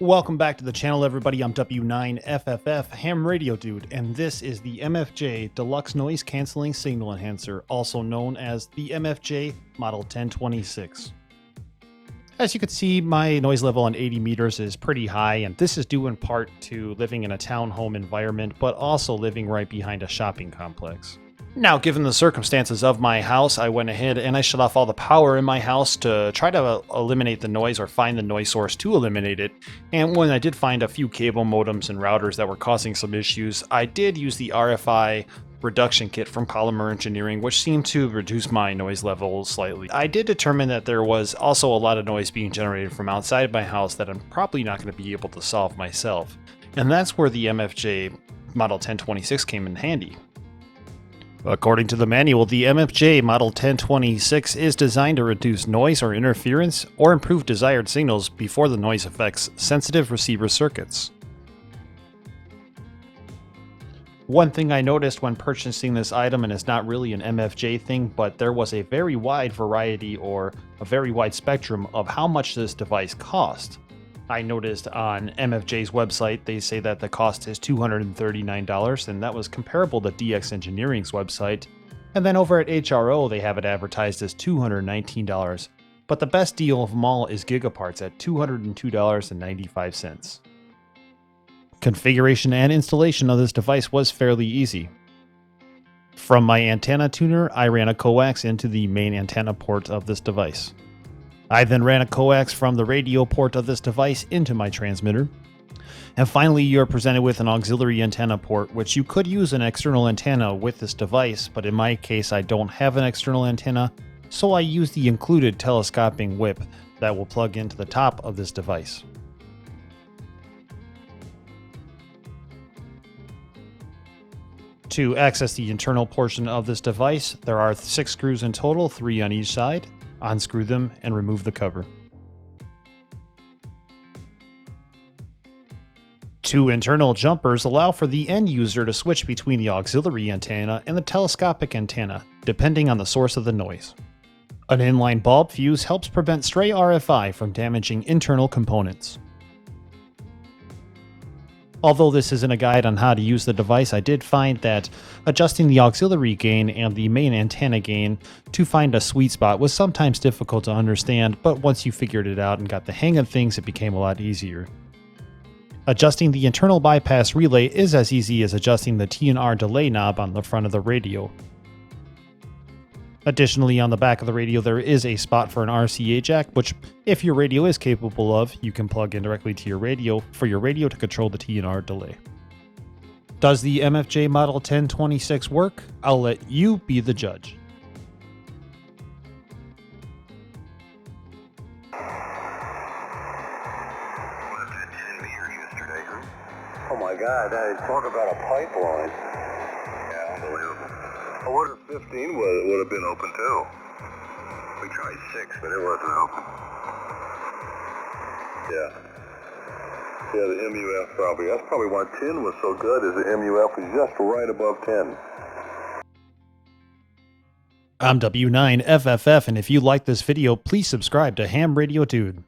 Welcome back to the channel, everybody. I'm W9FFF, Ham Radio Dude, and this is the MFJ Deluxe Noise Canceling Signal Enhancer, also known as the MFJ Model 1026. As you can see, my noise level on 80 meters is pretty high, and this is due in part to living in a townhome environment, but also living right behind a shopping complex. Now, given the circumstances of my house, I went ahead and I shut off all the power in my house to try to eliminate the noise or find the noise source to eliminate it. And when I did find a few cable modems and routers that were causing some issues, I did use the RFI reduction kit from Polymer Engineering, which seemed to reduce my noise level slightly. I did determine that there was also a lot of noise being generated from outside my house that I'm probably not going to be able to solve myself. And that's where the MFJ Model 1026 came in handy. According to the manual, the MFJ Model 1026 is designed to reduce noise or interference or improve desired signals before the noise affects sensitive receiver circuits. One thing I noticed when purchasing this item, and it's not really an MFJ thing, but there was a very wide variety or a very wide spectrum of how much this device cost. I noticed on MFJ's website, they say that the cost is $239, and that was comparable to DX Engineering's website. And then over at HRO, they have it advertised as $219. But the best deal of them all is Gigaparts at $202.95. Configuration and installation of this device was fairly easy. From my antenna tuner, I ran a coax into the main antenna port of this device. I then ran a coax from the radio port of this device into my transmitter. And finally, you're presented with an auxiliary antenna port, which you could use an external antenna with this device, but in my case I don't have an external antenna, so I use the included telescoping whip that will plug into the top of this device. To access the internal portion of this device, there are 6 screws in total, 3 on each side. Unscrew them and remove the cover. 2 internal jumpers allow for the end user to switch between the auxiliary antenna and the telescopic antenna, depending on the source of the noise. An inline bulb fuse helps prevent stray RFI from damaging internal components. Although this isn't a guide on how to use the device, I did find that adjusting the auxiliary gain and the main antenna gain to find a sweet spot was sometimes difficult to understand, but once you figured it out and got the hang of things, it became a lot easier. Adjusting the internal bypass relay is as easy as adjusting the T&R delay knob on the front of the radio. Additionally, on the back of the radio there is a spot for an RCA jack, which, if your radio is capable of, you can plug in directly to your radio for your radio to control the T&R delay. Does the MFJ Model 1026 work? I'll let you be the judge. Oh my God, talk about a pipeline. Yeah, unbelievable. I wonder if 15 would have been open too. We tried 6, but it wasn't open. Yeah. Yeah, the MUF probably. That's probably why 10 was so good, is the MUF was just right above 10. I'm W9FFF, and if you like this video, please subscribe to Ham Radio Dude.